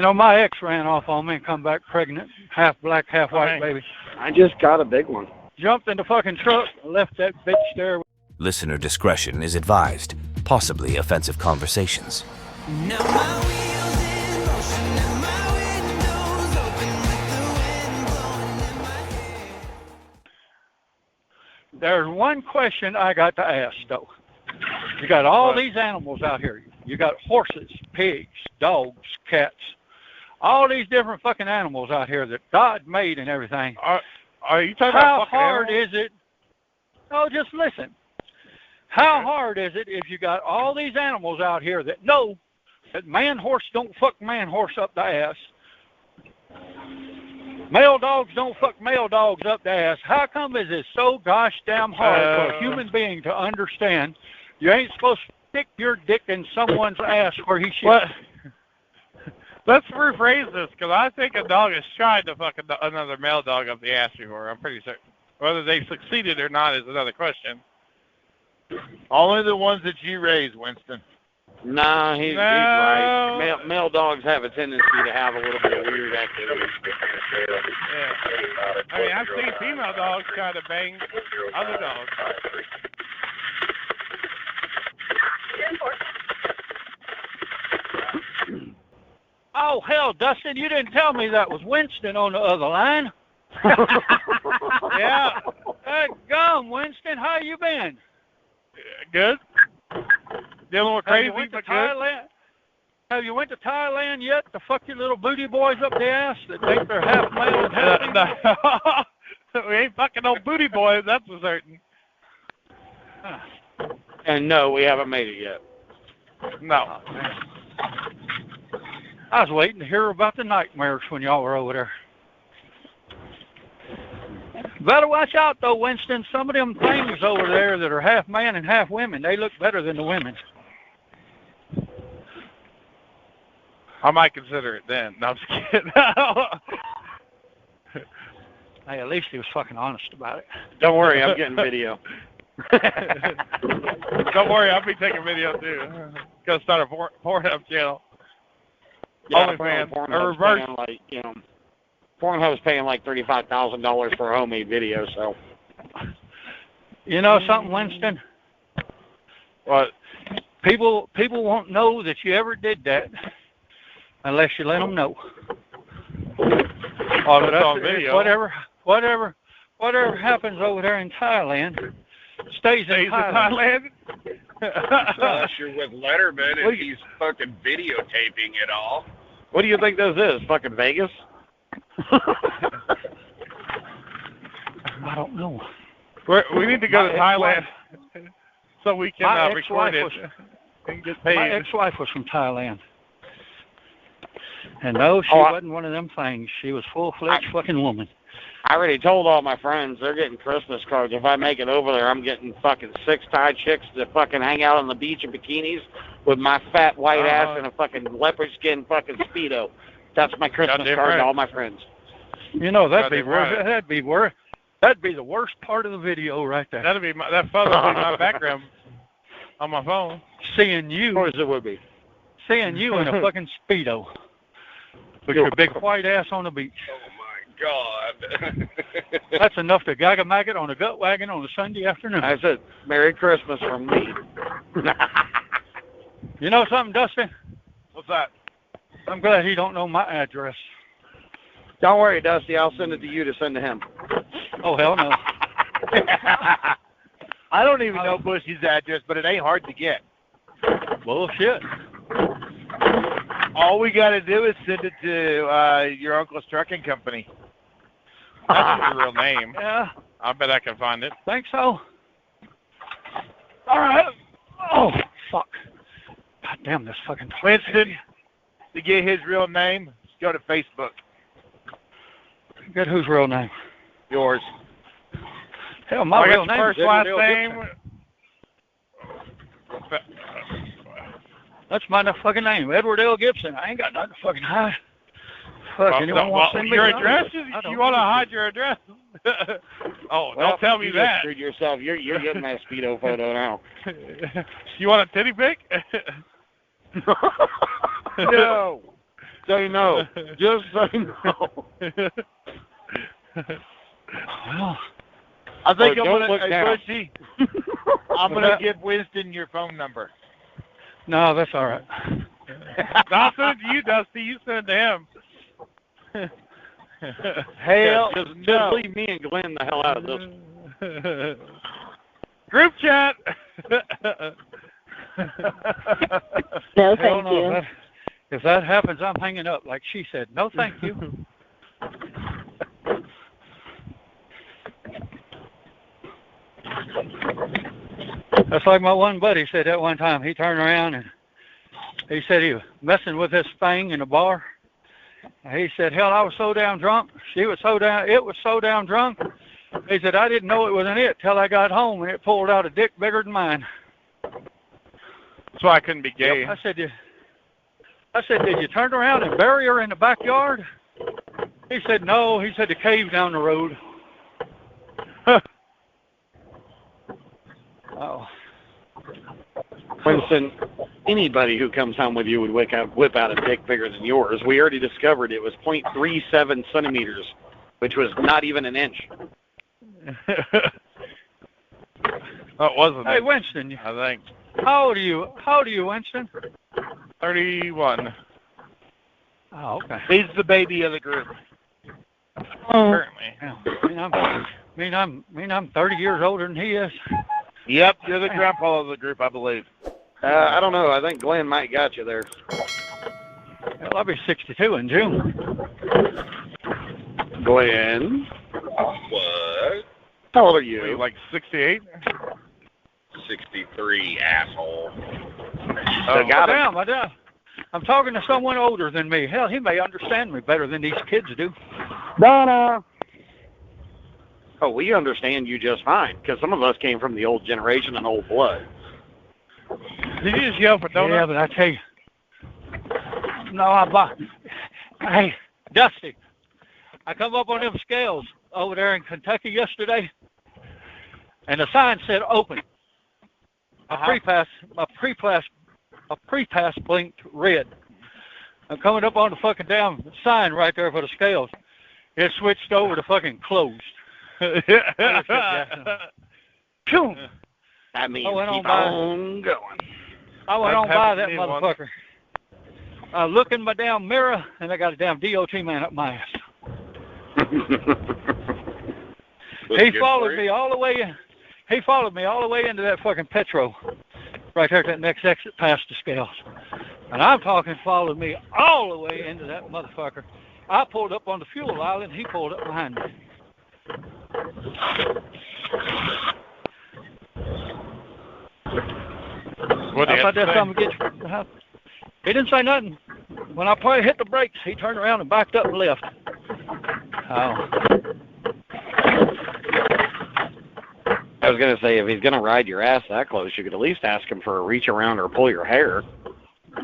You know, my ex ran off on me and come back pregnant, half black, half white, baby. I just got a big one. Jumped in the fucking truck, left that bitch there. Listener discretion is advised. Possibly offensive conversations. Now my wheels in motion and my windows open with the wind blowing in my hair. There's one question I got to ask, though. You got all these animals out here. You got horses, pigs, dogs, cats. All these different fucking animals out here that God made and everything. Are you talking about fucking hard animals? is it? Oh, just listen. How hard is it if you got all these animals out here that know that man horse don't fuck man horse up the ass? Male dogs don't fuck male dogs up the ass. How come is it so gosh damn hard for a human being to understand you ain't supposed to stick your dick in someone's ass where he shits? Let's rephrase this, because I think a dog has tried to fuck another male dog up the ass before. I'm pretty certain. Whether they succeeded or not is another question. Only the ones that you raise, Winston. Nah, he's right. Male dogs have a tendency to have a little bit of weird activity. Yeah. I mean, I've seen female dogs try to bang other dogs. Oh, hell, Dustin, you didn't tell me that was Winston on the other line. Yeah. Hey, gum, Winston, how you been? Good. Dealing with crazy, but good. Thailand? Have you went to Thailand yet to fuck your little booty boys up the ass that think they're half male and half female? No. We ain't fucking no booty boys, that's for certain. And no, we haven't made it yet. No. I was waiting to hear about the nightmares when y'all were over there. Better watch out, though, Winston. Some of them things over there that are half man and half women, they look better than the women. I might consider it then. No, I'm just kidding. Hey, at least he was fucking honest about it. Don't worry, I'm getting video. Don't worry, I'll be taking video, too. Gonna start a Pornhub channel. Yeah, OnlyFans. Or Pornhub's reverse. paying like, Pornhub's paying like $35,000 for a homemade video, so. You know something, Winston? What? People won't know that you ever did that unless you let them know. Oh, that's on video. Whatever happens over there in Thailand stays in Thailand. Unless you're with Letterman and he's fucking videotaping it all. What do you think this is? Fucking Vegas? I don't know. We need to go to Thailand so we can record it and get paid. My ex-wife was from Thailand. And no, she wasn't one of them things. She was full-fledged fucking woman. I already told all my friends they're getting Christmas cards. If I make it over there, I'm getting fucking 6 Thai chicks to fucking hang out on the beach in bikinis with my fat white ass and a fucking leopard skin fucking Speedo. That's my Christmas card to all my friends. You know, that'd be the worst part of the video right there. That photo would be my background on my phone. Seeing you. Of course it would be. Seeing you in a fucking Speedo. With your big white ass on the beach. Oh, my God. That's enough to gag-a-mag it on a gut wagon on a Sunday afternoon. That's it. Merry Christmas from me. You know something, Dustin? What's that? I'm glad he don't know my address. Don't worry, Dusty. I'll send it to you to send to him. Oh, hell no. I don't even know Bushy's address, but it ain't hard to get. Bullshit. All we got to do is send it to your uncle's trucking company. That's his real name. Yeah. I bet I can find it. Think so? All right. Oh, fuck. God damn this fucking... Winston, to get his real name, go to Facebook. Get whose real name? Yours. Hell, my real name first is last Edward L. name. Gibson. That's my fucking name, Edward L. Gibson. I ain't got nothing to fucking hide. Fuck, anyone want to send me your something? address? You want to hide your address? Oh, Well, don't tell me you that. Just screwed yourself. You're getting that Speedo photo now. You want a titty pic? No. say no. Just say no. Well, I think Or I'm don't gonna, look hey, down. Bushy, I'm gonna give Winston your phone number. no, that's all right. Not send it to you, Dusty. You send it to him. Hell just no. leave me and Glenn the hell out of this. Group chat. No, Hell thank no. you. If that happens, I'm hanging up. Like she said, no, thank you. That's like my one buddy said that one time. He turned around and he said he was messing with this thing in the bar. And he said, hell, I was so damn drunk. It was so damn drunk. He said, I didn't know it wasn't it till I got home and it pulled out a dick bigger than mine. So I couldn't be gay. I said, did you turn around and bury her in the backyard? He said, no. He said, the cave down the road. Oh. Winston, anybody who comes home with you would whip out a dick bigger than yours. We already discovered it was 0.37 centimeters, which was not even an inch. That wasn't Hey, it, Winston, I think. how old are you, Winston? 31. Oh, okay. He's the baby of the group. Apparently. Yeah. I'm 30 years older than he is. Yep, you're the grandpa of the group, I believe. I don't know. I think Glenn might got you there. Well, I'll be 62 in June. Glenn, What? how old are Were you you? like 68? 63, asshole. So got him. Damn, I'm talking to someone older than me. Hell, he may understand me better than these kids do. Donna. Oh, we understand you just fine, because some of us came from the old generation and old blood. Did you just yell for donuts? Yeah, but I tell you, no, hey, Dusty, I come up on them scales over there in Kentucky yesterday, and the sign said open. My pre-pass blinked red. I'm coming up on the fucking damn sign right there for the scales. It switched over to fucking closed. Phew. That means I went keep on on going. I went I've on by that seen one. motherfucker. I look in my damn mirror, and I got a damn DOT man up my ass. He followed me all the way. He followed me all the way into that fucking Petro, right there at that next exit past the scales. And I'm talking followed me all the way into that motherfucker. I pulled up on the fuel island. He pulled up behind me. What do I you thought have that's to something to get you. He didn't say nothing. When I probably hit the brakes, he turned around and backed up and left. Oh. I was going to say, if he's going to ride your ass that close, you could at least ask him for a reach around or pull your hair.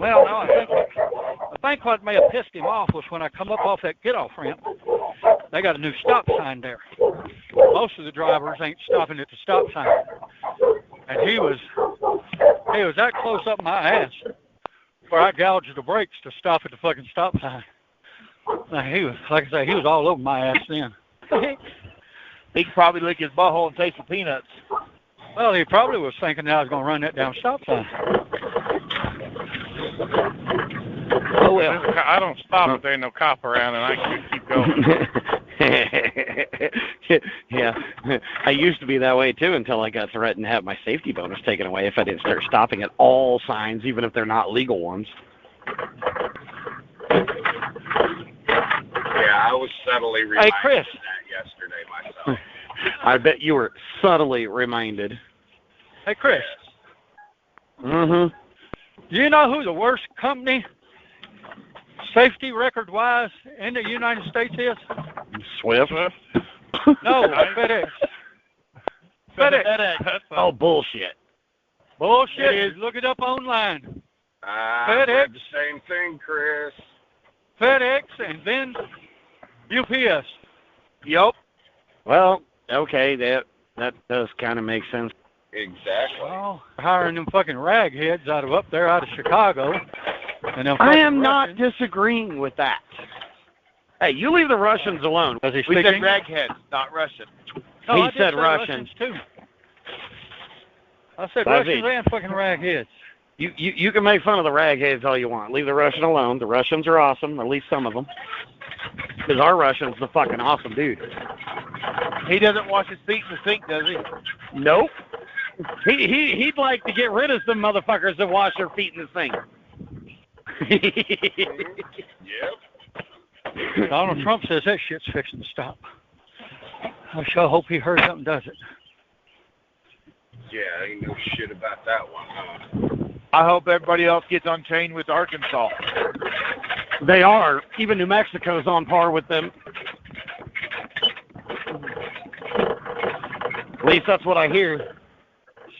Well, no, I think what may have pissed him off was when I come up off that get-off ramp, they got a new stop sign there. Most of the drivers ain't stopping at the stop sign. And he was that close up my ass where I gouged the brakes to stop at the fucking stop sign. Now, he was, like I say, he was all over my ass then. He could probably lick his butthole and taste the peanuts. Well, he probably was thinking that I was going to run that down stop sign. Oh, well. I don't stop if there ain't no cop around, and I keep going. Yeah, I used to be that way too until I got threatened to have my safety bonus taken away if I didn't start stopping at all signs, even if they're not legal ones. Yeah, I was subtly reminded Hey, Chris. of that yesterday myself. I bet you were subtly reminded. Hey, Chris, Mm-hmm. do you know who the worst company, safety record-wise, in the United States is? Swift. No, FedEx. FedEx. That's Oh, bullshit. Bullshit. It is. Look it up online. I FedEx. read the same thing, Chris. FedEx and then UPS. Yep. Well, okay, that does kind of make sense. Exactly. Well, hiring them fucking ragheads out of up there, out of Chicago. And them I fucking am not Russians- disagreeing with that. Hey, you leave the Russians alone. Does he We speak said English? ragheads, not Russian. No, He I did said say Russian. too. I said That's Russians it. and fucking ragheads. You can make fun of the ragheads all you want. Leave the Russian alone. The Russians are awesome, at least some of them. Because our Russian's the fucking awesome dude. He doesn't wash his feet in the sink, does he? Nope. He'd like to get rid of some motherfuckers that wash their feet in the sink. Yep. Donald Trump says that shit's fixing to stop. I sure hope he hurries up and does it. Yeah, ain't no shit about that one, huh? I hope everybody else gets unchained with Arkansas. They are. Even New Mexico's on par with them. At least that's what I hear.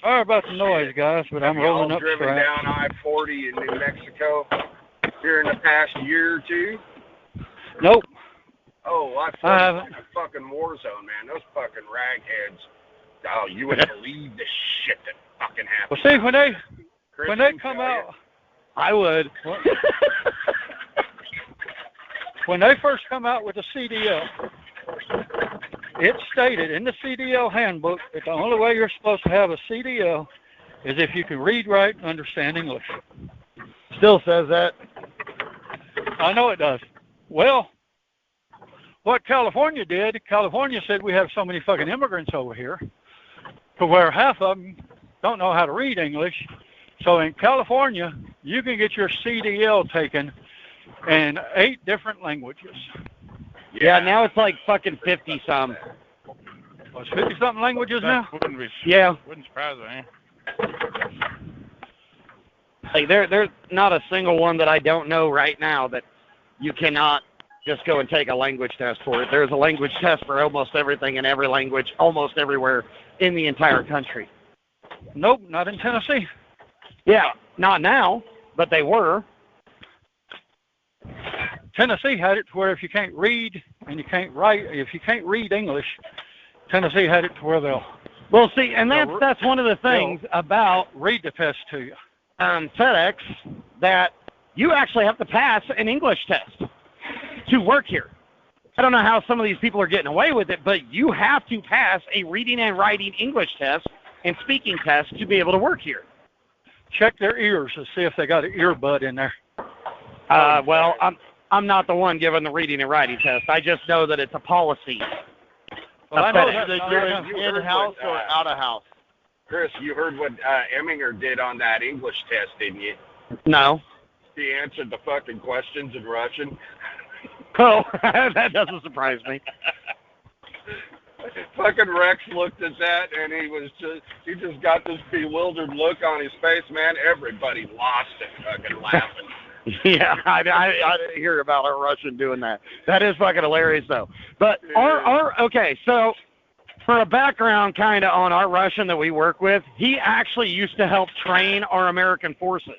Sorry about the noise, guys, but I'm Have y'all rolling up driven straps. down I-40 in New Mexico here in the past year or two? Nope. Oh, I-40 is a fucking war zone, man. Those fucking ragheads. Oh, you wouldn't believe the shit that fucking happens. Well, see, when they Christian, come tell ya. out, I would. when they first come out with the CDL, it stated in the CDL handbook that the only way you're supposed to have a CDL is if you can read, write, and understand English. Still says that. I know it does. Well, what California did, California said we have so many fucking immigrants over here to where half of them don't know how to read English. So in California, you can get your CDL taken in 8 different languages. Yeah, now it's like fucking 50-some. Well, it's 50-something languages now? Wouldn't be, Yeah. wouldn't surprise me. Like there's not a single one that I don't know right now that you cannot just go and take a language test for it. There's a language test for almost everything in every language, almost everywhere in the entire country. Nope, not in Tennessee. Yeah, not now, but they were. Tennessee had it to where if you can't read and you can't write, if you can't read English, Tennessee had it to where they'll Well, see, and that's one of the things about read the test to you. FedEx, that you actually have to pass an English test to work here. I don't know how some of these people are getting away with it, but you have to pass a reading and writing English test and speaking test to be able to work here. Check their ears to see if they got an earbud in there. Well, I'm not the one giving the reading and writing test. I just know that it's a policy. Well, I know Do they that. do it in-house or out-of-house? Chris, you heard what Eminger did on that English test, didn't you? No. He answered the fucking questions in Russian. Oh, that doesn't surprise me. Fucking Rex looked at that and he just got this bewildered look on his face, man. Everybody lost it fucking laughing. Yeah, I didn't hear about our Russian doing that. That is fucking hilarious, though. But okay, so for a background kind of on our Russian that we work with, he actually used to help train our American forces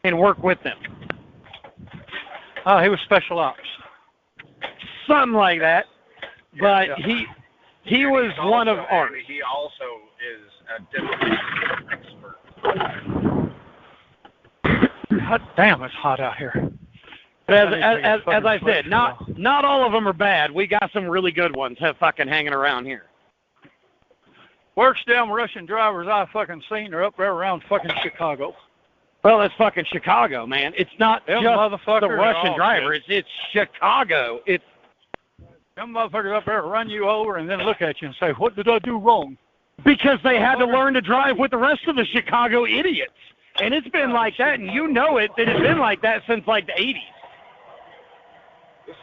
and work with them. Oh, he was special ops. Something like that. But Yeah. he was one of ours. He also is a diplomatic expert. God damn, it's hot out here. But as I said, not all of them are bad. We got some really good ones fucking hanging around here. Worst damn Russian drivers I've fucking seen are up there around fucking Chicago. Well, it's fucking Chicago, man. It's not Them just motherfuckers the are Russian all driver. It's Chicago. It's Them motherfuckers up there run you over and then look at you and say, what did I do wrong? because they had to learn to drive with the rest of the Chicago idiots. And it's been like that, and you know it, that it's been like that since like the 80s.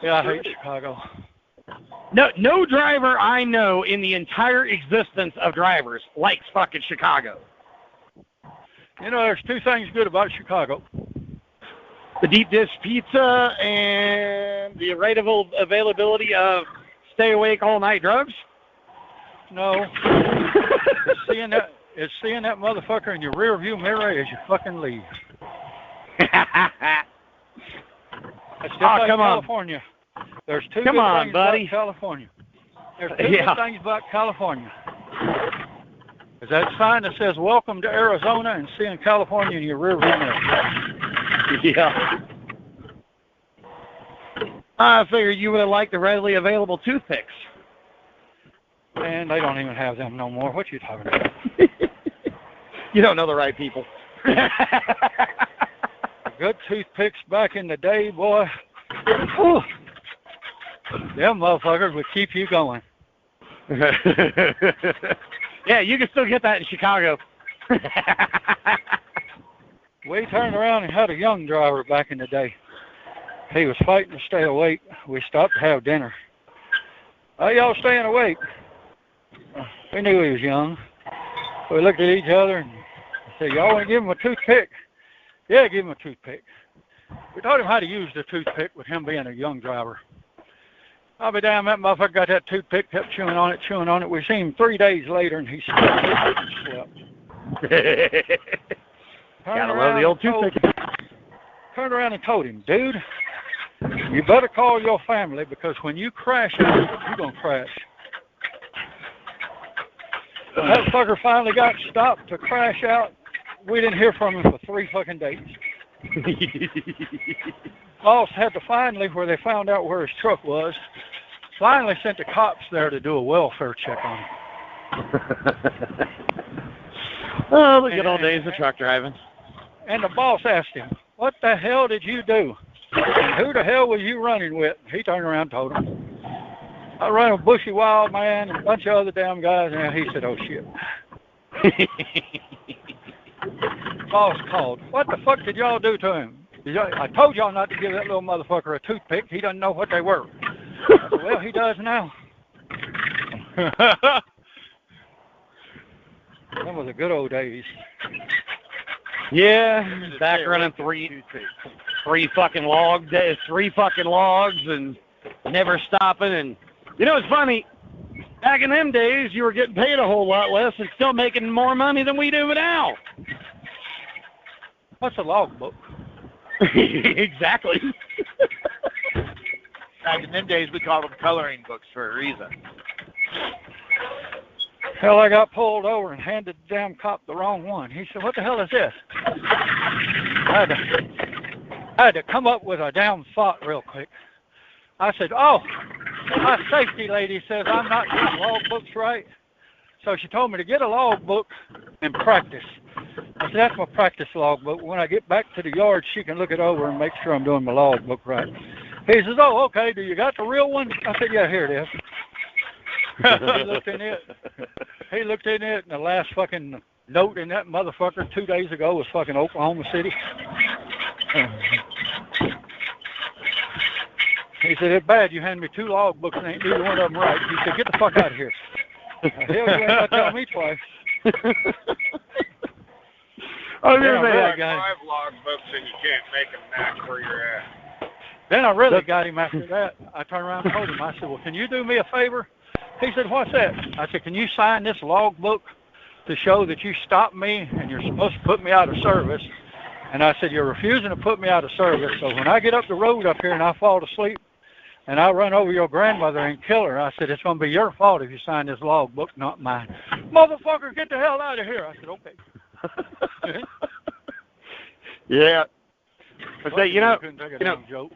Yeah, I hate Chicago. No driver I know in the entire existence of drivers likes fucking Chicago. You know, there's 2 things good about Chicago. The deep dish pizza and the rate of availability of stay awake all night drugs. No. It's seeing that motherfucker in your rear view mirror as you fucking leave. That's just like come on. California. There's 2 Come good on, things buddy. about California. There's 2 Yeah. good things about California. Is that sign that says "Welcome to Arizona" and "See in California" in your rearview mirror? Yeah. I figured you would have liked the readily available toothpicks. Man, they don't even have them no more. What you talking about? You don't know the right people. Good toothpicks back in the day, boy. Whew. Them motherfuckers would keep you going. Yeah, you can still get that in Chicago. We turned around and had a young driver back in the day. He was fighting to stay awake. We stopped to have dinner. How y'all staying awake? We knew he was young. We looked at each other and said, y'all want to give him a toothpick? Yeah, give him a toothpick. We taught him how to use the toothpick with him being a young driver. I'll be damned, that motherfucker got that toothpick, kept chewing on it. We seen him 3 days later and he still slept. Gotta love the old toothpick. Turned around and told him, dude, you better call your family because when you crash out, you're going to crash. That fucker finally got stopped to crash out. We didn't hear from him for 3 fucking days. Boss had to finally, where they found out where his truck was, finally sent the cops there to do a welfare check on him. Oh, the good old days of truck driving. And the boss asked him, what the hell did you do? And who the hell was you running with? He turned around and told him, I run with Bushy Wild Man and a bunch of other damn guys. And he said, oh, shit. Boss called. What the fuck did y'all do to him? I told y'all not to give that little motherfucker a toothpick. He doesn't know what they were. I said, well, he does now. Them were the good old days. Yeah, back running three fucking logs and never stopping. And you know, it's funny. Back in them days, you were getting paid a whole lot less and still making more money than we do now. What's a logbook? Exactly. Back in them days, we called them coloring books for a reason. Hell, I got pulled over and handed the damn cop the wrong one. He said, what the hell is this? I had to come up with a damn thought real quick. I said, oh, my safety lady says I'm not doing logbooks right. So she told me to get a logbook and practice. I said, that's my practice logbook. When I get back to the yard, she can look it over and make sure I'm doing my logbook right. He says, oh, okay, do you got the real one? I said, yeah, here it is. He looked in it, and the last fucking note in that motherfucker 2 days ago was fucking Oklahoma City. He said, it's bad you hand me 2 logbooks and ain't neither one of them right. He said, get the fuck out of here. Hell, you ain't got to tell me twice. Oh, Yeah, yeah, 5 logbooks and you can't make them match where you're at. Then I really got him after that. I turned around and told him, I said, well, can you do me a favor? He said, what's that? I said, can you sign this logbook to show that you stopped me and you're supposed to put me out of service? And I said, you're refusing to put me out of service. So when I get up the road up here and I fall asleep and I run over your grandmother and kill her, I said, it's going to be your fault if you sign this logbook, not mine. Motherfucker, get the hell out of here. I said, okay. Yeah. But say, you know, joke.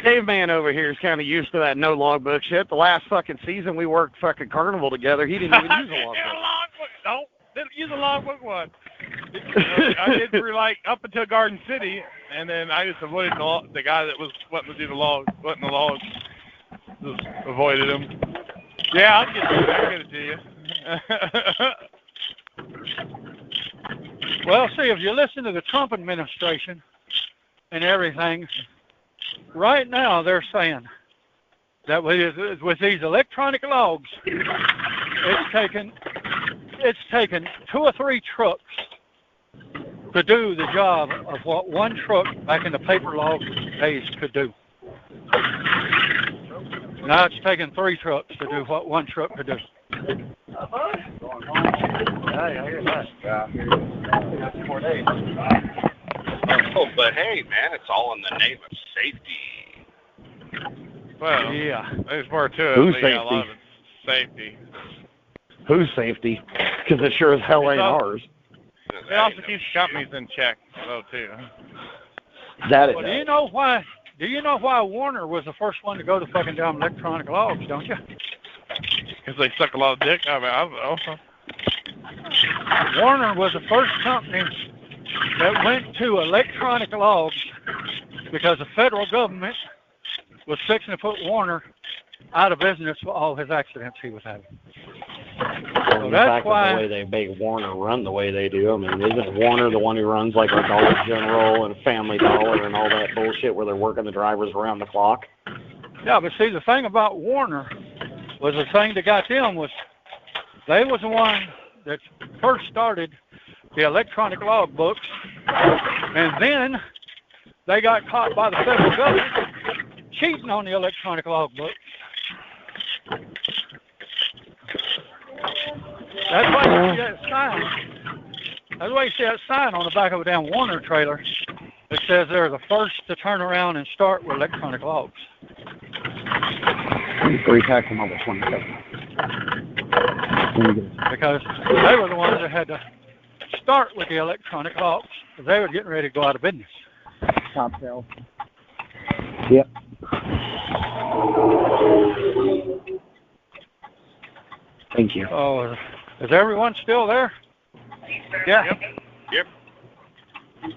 Caveman over here is kind of used to that no logbook shit. The last fucking season we worked fucking carnival together, he didn't even use a logbook. No, didn't use a logbook one. I did for like up until Garden City, and then I just avoided the guy that was wanting to do the log, wanting the logs. Just avoided him. Yeah, I'll get it to you. Well, see, if you listen to the Trump administration and everything, right now they're saying that with these electronic logs, it's taken 2 or 3 trucks to do the job of what one truck back in the paper log days could do. Now it's taken 3 trucks to do what one truck could do. Oh, but hey, man, it's all in the name of safety. Well, Yeah. there's more to it. Who's but yeah, a lot of it's safety. Whose safety? Because it sure as hell ain't ours. It also keeps companies in check, though, too. That it Well, does. do you know why Warner was the first one to go to fucking down electronic logs, don't you? Because they suck a lot of dick. I mean, I don't know. Warner was the first company that went to electronic logs because the federal government was fixing to put Warner out of business for all his accidents he was having. Well, So the that's fact why- of the way they make Warner run the way they do. I mean, isn't Warner the one who runs like a Dollar General and Family Dollar and all that bullshit where they're working the drivers around the clock? Yeah, but see, the thing about Warner was the thing that got them was they was the one that first started the electronic log books, and then they got caught by the federal government cheating on the electronic log books. That's why you see that sign. That's why you see that sign on the back of a damn Warner trailer that says they're the first to turn around and start with electronic logs. 3 packs them over 27. Because they were the ones that had to start with the electronic logs because they were getting ready to go out of business. Top shelf. Yep. Thank you. Oh, is everyone still there? Yeah. Yep.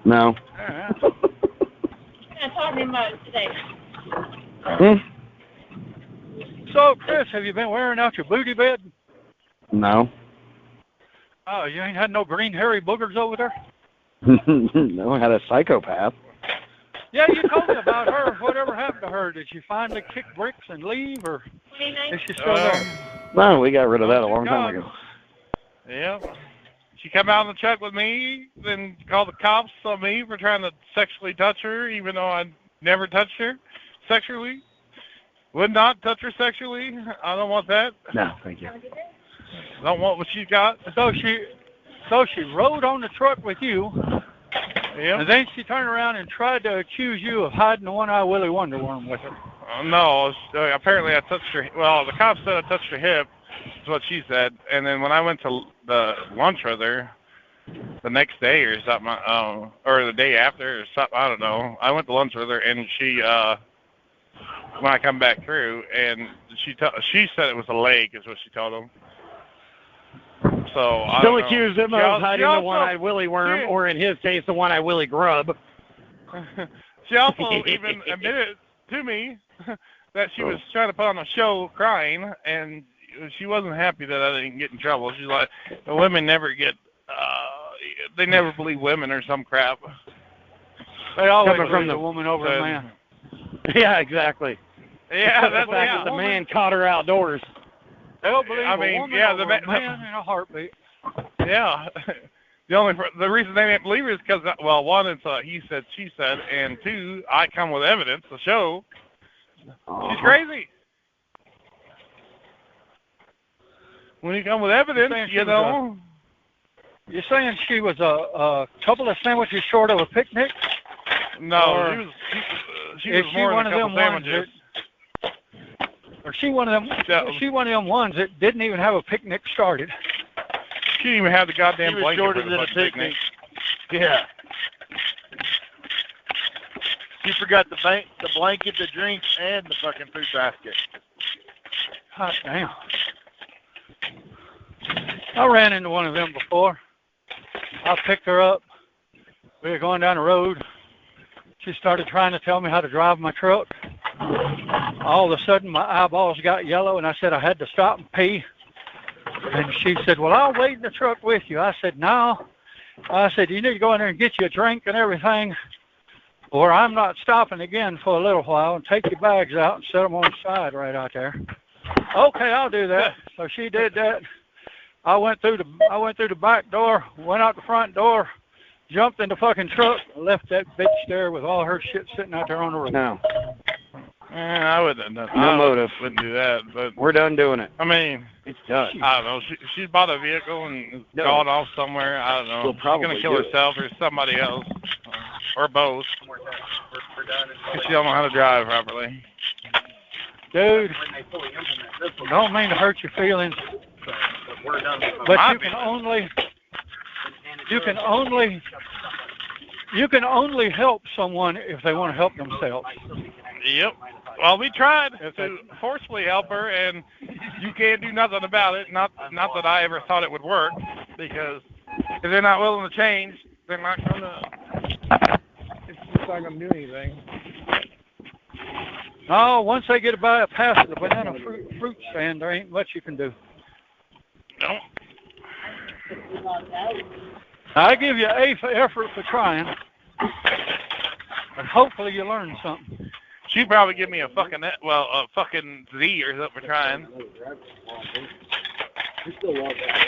No. Yeah. I'm talking about today. So, Chris, have you been wearing out your booty bed? No. Oh, you ain't had no green hairy boogers over there? No, I had a psychopath. Yeah, you told me about her. Whatever happened to her? Did she finally kick bricks and leave, or is she still there? No, we got rid of that a long time ago. Yeah. She come out in the truck with me, then called the cops on me for trying to sexually touch her, even though I never touched her sexually. Would not touch her sexually. I don't want that. No, thank you. Don't want what she got. So she rode on the truck with you, and then she turned around and tried to accuse you of hiding the one-eyed Willy Wonder Worm with her. No, apparently I touched her. Well, the cops said I touched her hip. Is what she said. And then when I went to the lunch with her the next day or something, or the day after or something, I don't know. I went to lunch with her, and she, when I come back through, and she said it was a leg, is what she told him. So I Still don't know. accused him of hiding the one-eyed Willy Worm, or in his case, the one-eyed Willy Grub. She also even admitted to me that she was trying to put on a show crying, and she wasn't happy that I didn't get in trouble. She's like, the women never get, they never believe women or some crap. They always Coming from believe the woman over the man. Yeah, exactly. Yeah, Except the fact that the man caught her outdoors. They'll believe I mean, a woman yeah, over a man in a heartbeat. Yeah. The reason they didn't believe her is because, well, one, it's he said, she said, and two, I come with evidence to show she's crazy. When you come with evidence, you know. You're saying she was a couple of sandwiches short of a picnic? No, she was more than a couple sandwiches. Or she one of them ones that didn't even have a picnic started. She didn't even have the goddamn She was blanket shorter for the than a fucking picnic. Yeah. She forgot the blanket, the drinks, and the fucking food basket. Hot damn. I ran into one of them before. I picked her up. We were going down the road. She started trying to tell me how to drive my truck. All of a sudden, my eyeballs got yellow, and I said I had to stop and pee. And she said, well, I'll wait in the truck with you. I said, no. I said, you need to go in there and get you a drink and everything, or I'm not stopping again for a little while, and take your bags out and set them on the side right out there. Okay, I'll do that. So she did that. I went through the back door, went out the front door, jumped in the fucking truck, and left that bitch there with all her shit sitting out there on the road. No. I wouldn't have done No motive. Wouldn't do that, but We're done doing it. I mean, It's done. I don't know. She bought a vehicle and gone off somewhere. I don't know. She'll probably She's gonna kill do it. herself or somebody else, or both. Because she don't know how to drive properly. Dude, don't mean to hurt your feelings, but you can only help someone if they want to help themselves. Yep. Well, we tried to forcefully help her, and you can't do nothing about it. Not that I ever thought it would work, because if they're not willing to change, they're not gonna. It's just not gonna do anything. No, once they get past the banana fruit stand, there ain't much you can do. No. I give you A for effort for trying, and hopefully you learn something. She'd probably give me a fucking Z or something for trying.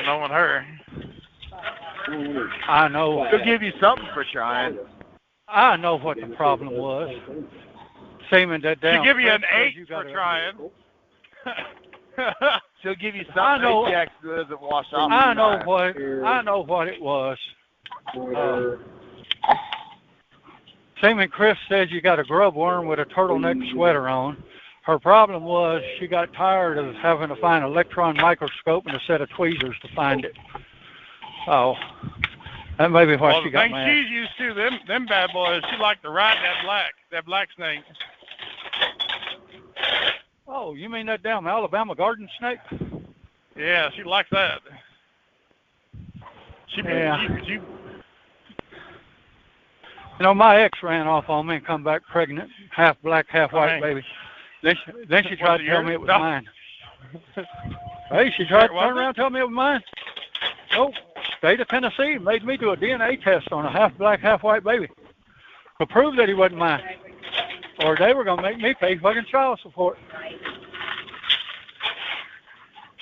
Knowing her. I know. She'll give you something for trying. I know what the problem was. Seeming that down. She'll give you an 8 for trying. She'll give you something that doesn't wash off. I know what it was. Seeming Chris says you got a grub worm with a turtleneck sweater on. Her problem was she got tired of having to find an electron microscope and a set of tweezers to find it. Oh, that may be why she got mad. The thing she's used to, them bad boys, she liked to ride that black snake. Oh, you mean that damn Alabama garden snake? Yeah, she likes that. You know, my ex ran off on me and come back pregnant, half black, half white baby. Then she tried to tell me it was mine. Hey, she tried to turn around and tell me it was mine. Oh, state of Tennessee made me do a DNA test on a half black, half white baby to prove that he wasn't mine. Or they were going to make me pay fucking child support.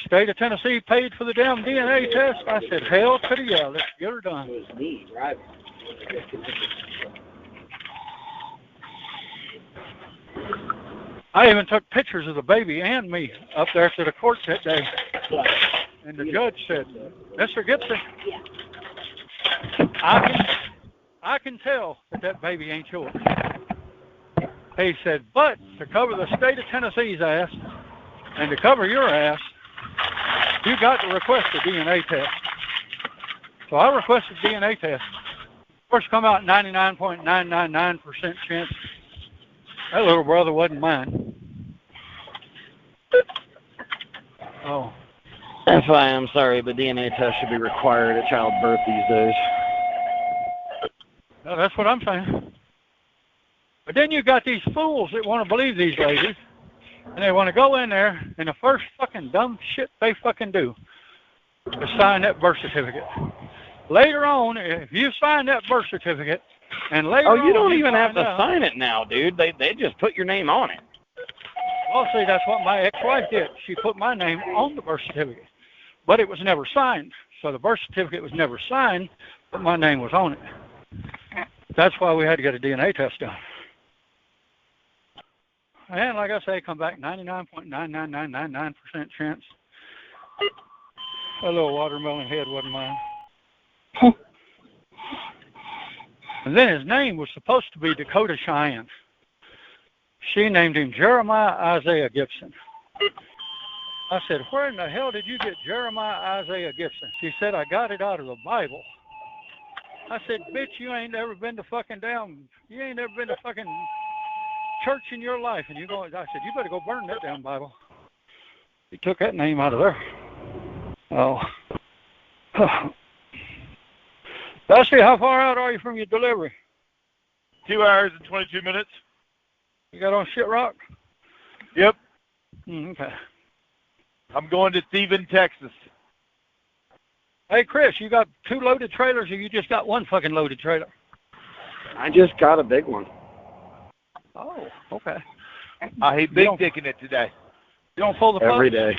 State of Tennessee paid for the damn DNA test. I said, hell to the yeah, let's get her done. It was me driving. I even took pictures of the baby and me up there to the court that day. And the judge said, Mr. Gibson, I can tell that baby ain't yours. He said, but to cover the state of Tennessee's ass and to cover your ass, you got to request a DNA test. So I requested a DNA test. First come out 99.999% chance that little brother wasn't mine. Oh. I'm sorry, but DNA tests should be required at childbirth these days. No, that's what I'm saying. But then you got these fools that want to believe these ladies, and they want to go in there, and the first fucking dumb shit they fucking do is sign that birth certificate. Later on, if you sign that birth certificate, and later on... Oh, you don't even have to sign it now, dude. They just put your name on it. Well, see, that's what my ex-wife did. She put my name on the birth certificate, but it was never signed. So the birth certificate was never signed, but my name was on it. That's why we had to get a DNA test done. And like I say, come back 99.99999% chance. That little watermelon head wasn't mine. And then his name was supposed to be Dakota Cheyenne. She named him Jeremiah Isaiah Gibson. I said, where in the hell did you get Jeremiah Isaiah Gibson? She said, I got it out of the Bible. I said, bitch, you ain't never been to fucking church in your life. And I said, you better go burn that damn Bible. He took that name out of there. Oh. Dusty, how far out are you from your delivery? 2 hours and 22 minutes. You got on Shit Rock? Yep. Okay. I'm going to Stephen, Texas. Hey, Chris, you got 2 loaded trailers or you just got 1 fucking loaded trailer? I just got a big one. Oh, okay. I hate big dicking it today. You don't pull the Every day.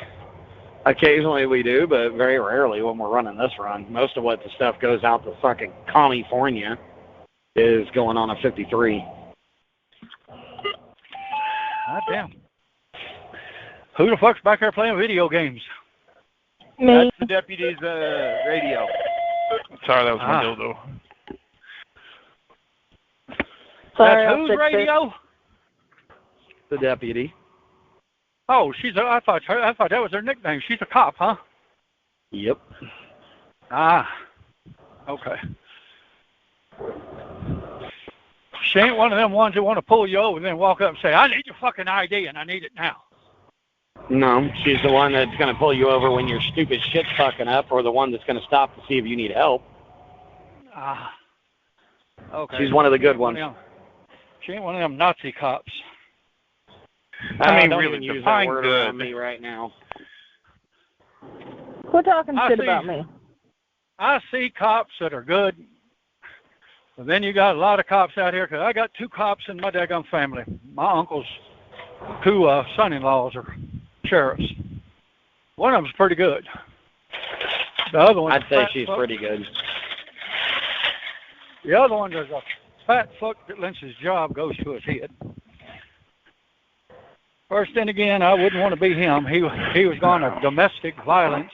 Occasionally we do, but very rarely when we're running this run. Most of what the stuff goes out to fucking California is going on a 53. God damn. Who the fuck's back there playing video games? Me. That's the deputy's radio. Sorry, that was my dildo. Sorry, That's whose radio? The deputy. Oh, I thought that was her nickname. She's a cop, huh? Yep. Ah. Okay. She ain't one of them ones that want to pull you over and then walk up and say, "I need your fucking ID and I need it now." No, she's the one that's going to pull you over when your stupid shit's fucking up, or the one that's going to stop to see if you need help. Ah. Okay. She's one of the good ones. She ain't one of them Nazi cops. I mean, don't really, even use that define word good. around me right now. Quit talking I shit see. about me. I see cops that are good, but then you got a lot of cops out here, because I got 2 cops in my daggum family. My uncle's 2 son-in-laws are sheriffs. One of them's pretty good. The other one, I'd say she's pretty good. The other one is a fat fuck that lets his job goes to his head. First, then again, I wouldn't want to be him. He was on a domestic violence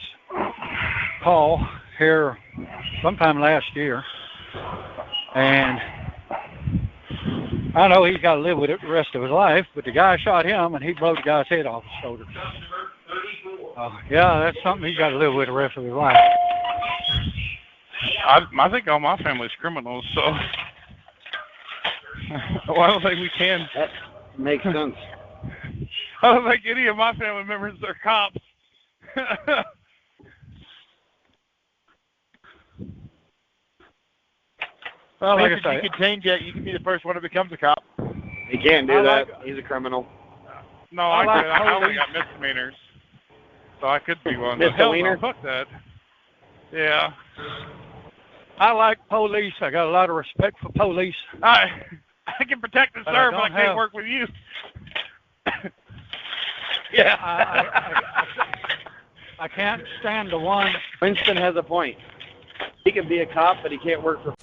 call here sometime last year, and I know he's got to live with it the rest of his life, but the guy shot him, and he blew the guy's head off his shoulder. Yeah, that's something he's got to live with the rest of his life. I think all my family's criminals, so well, I don't think we can. That makes sense. I don't think any of my family members are cops. Well, like I You say, can change that. You can be the first one that becomes a cop. He can't do I that. like- He's a criminal. No, I like I only police. got misdemeanors, so I could be one. But hell no, Misdemeanor? fuck that. Yeah. I like police. I got a lot of respect for police. I can protect and But I serve, but I don't can't have- work with you. Yeah. I can't stand the one. Winston has a point. He can be a cop, but he can't work for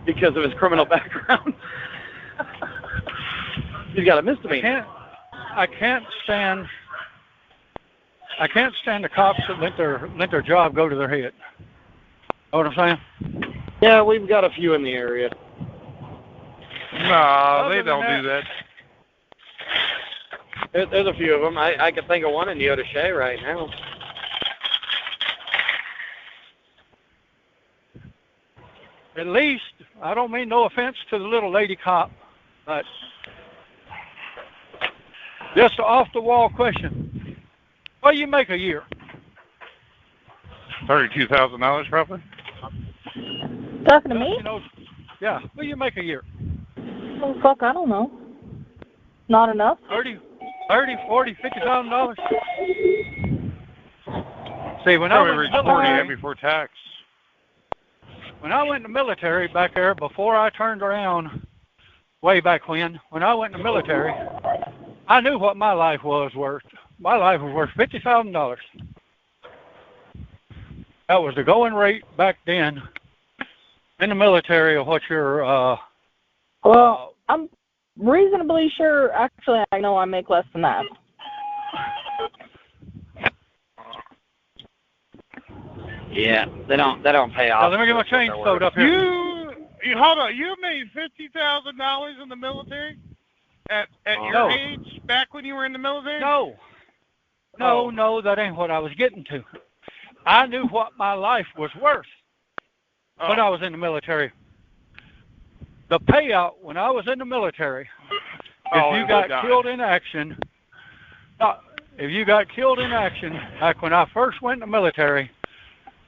because of his criminal background. He's got a misdemeanor. I can't stand the cops that let their job go to their head. Know what I'm saying? Yeah, we've got a few in the area. No, they Other than don't that- do that. There's a few of them. I can think of one in Neodesha right now. At least, I don't mean no offense to the little lady cop, but just an off-the-wall question. What do you make a year? $32,000 probably. Talking to me? You know, yeah, what do you make a year? Oh, fuck, I don't know. Not enough? $30, $40, $50,000? See, when I Probably went reached to the 40 military, before tax. when I went in the military back there, before I turned around, way back when I went in the military, I knew what my life was worth. My life was worth $50,000. That was the going rate back then in the military of what your Well, I'm reasonably sure, actually, I know I make less than that. Yeah, they don't pay off. Now, let me get my change sewed up here. You hold on. You made $50,000 in the military at your No. age back when you were in the military? No, that ain't what I was getting to. I knew what my life was worth when I was in the military. The payout when I was in the military, if you got killed in action, like when I first went in the military,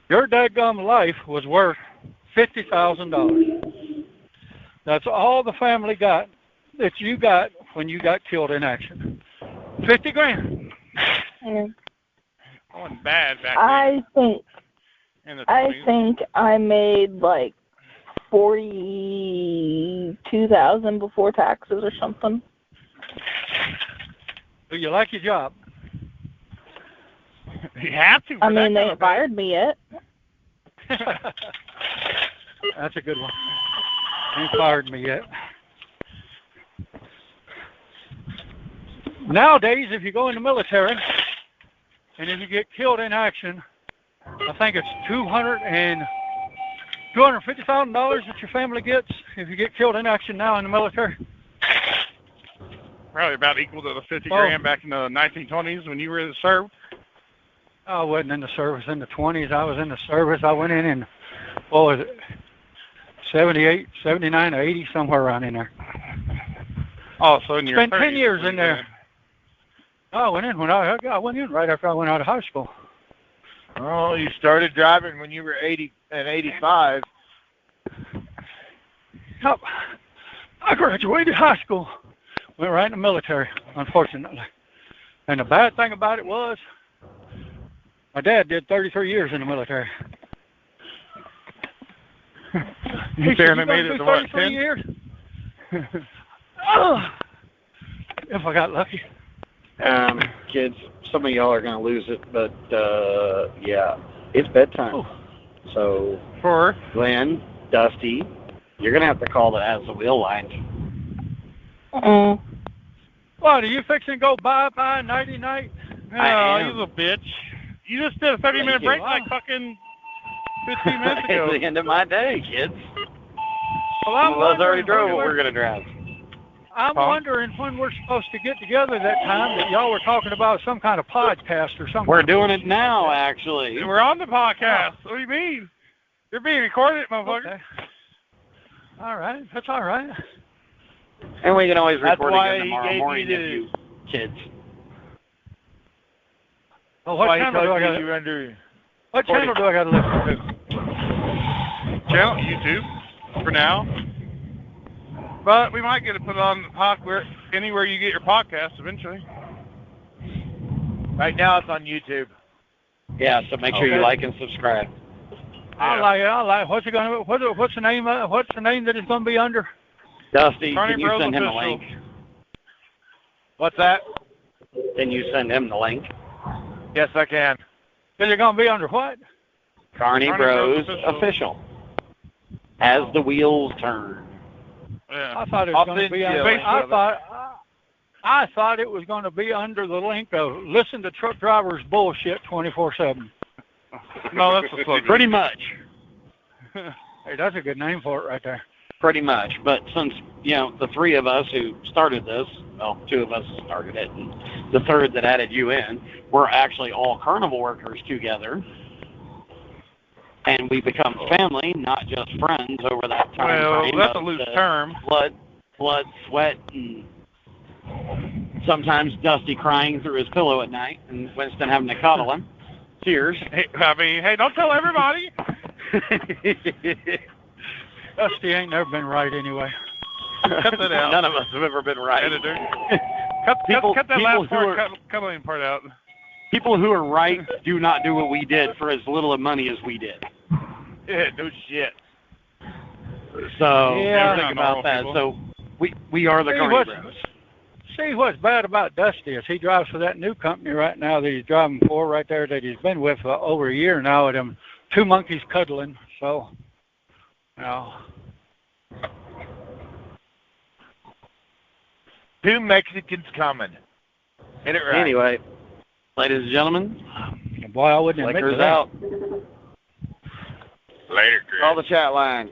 your dadgum life was worth $50,000. That's all the family got that you got when you got killed in action. $50,000. And I wasn't bad back I think then in the 20s. I think I made like 42,000 before taxes or something. Do you like your job? You have to. I mean, they ain't fired me yet. That's a good one. Ain't fired me yet. Nowadays, if you go in the military, and if you get killed in action, I think it's $250,000 that your family gets if you get killed in action now in the military. probably about equal to the 50 grand back in the 1920s when you were served. I wasn't in the service in the 20s. I was in the service. I went in what was it, 78, 79, or 80, somewhere around in there. Oh, so in your Spent 10 30s, years when in you there. I went in when I went in right after I went out of high school. Oh, you started driving when you were 80 and 85. Yep. I graduated high school, went right in the military, unfortunately. And the bad thing about it was, my dad did 33 years in the military. You barely made it to what, 33 10? years? Oh, if I got lucky. Kids, some of y'all are going to lose it, but yeah, it's bedtime. Oh. So, For Glenn, Dusty, you're going to have to call the As the Wheel line. What, are you fixing to go bye-bye, nighty-night? Oh, he's a bitch. You just did a 30-minute break like fucking 15 minutes ago. It's the end of my day, kids. Well, I'm Some of us already wondering drove when what we're going to drive. I'm wondering when we're supposed to get together that time that y'all were talking about some kind of podcast or something. We're doing it now, actually. We're on the podcast. What do you mean? You're being recorded, motherfucker. Okay. All right. That's all right. And we can always That's record why again he tomorrow gave morning you if you kids. Well, what Why he channel do I told got you you were under... What channel do I got to listen to? Channel YouTube for now. But we might get it put on anywhere you get your podcast eventually. Right now it's on YouTube. Yeah, so make sure you like and subscribe. I like it. I like it. What's it gonna? What's the name? What's the name that it's gonna be under? Dusty, Carni can you Bros send him the Official. link? What's that? Can you send him the link? Yes, I can. Is it gonna be under what? Carni Carni Bros Bros Official. As the wheels turn. Yeah. I thought it I'll was going to send be you under. a link of it. I thought it was going to be under the link of "Listen to Truck Drivers Bullshit 24/7." No, that's the slogan. Pretty much. Hey, that's a good name for it right there. Pretty much. But since, the three of us who started this, well, two of us started it, and the third that added you in, we're actually all carnival workers together. And we become family, not just friends over that time Well, frame. that's a of loose the term. Blood, sweat, and sometimes Dusty crying through his pillow at night, and Winston having to cuddle him. Tears. Hey, don't tell everybody. Dusty ain't never been right anyway. Cut that out. None of us have ever been right. Editor. Cut that last part, cuddling part out. People who are right do not do what we did for as little of money as we did. Yeah, no shit. So Yeah. think about that. So we are the Carni Bros. See, what's bad about Dusty is he drives for that new company right now that he's driving for right there that he's been with for over a year now with them two monkeys cuddling. So, Two Mexicans coming. Hit it right. Anyway, ladies and gentlemen, boy, I wouldn't admit to Lakers that. out. Later, Chris. Call the chat line.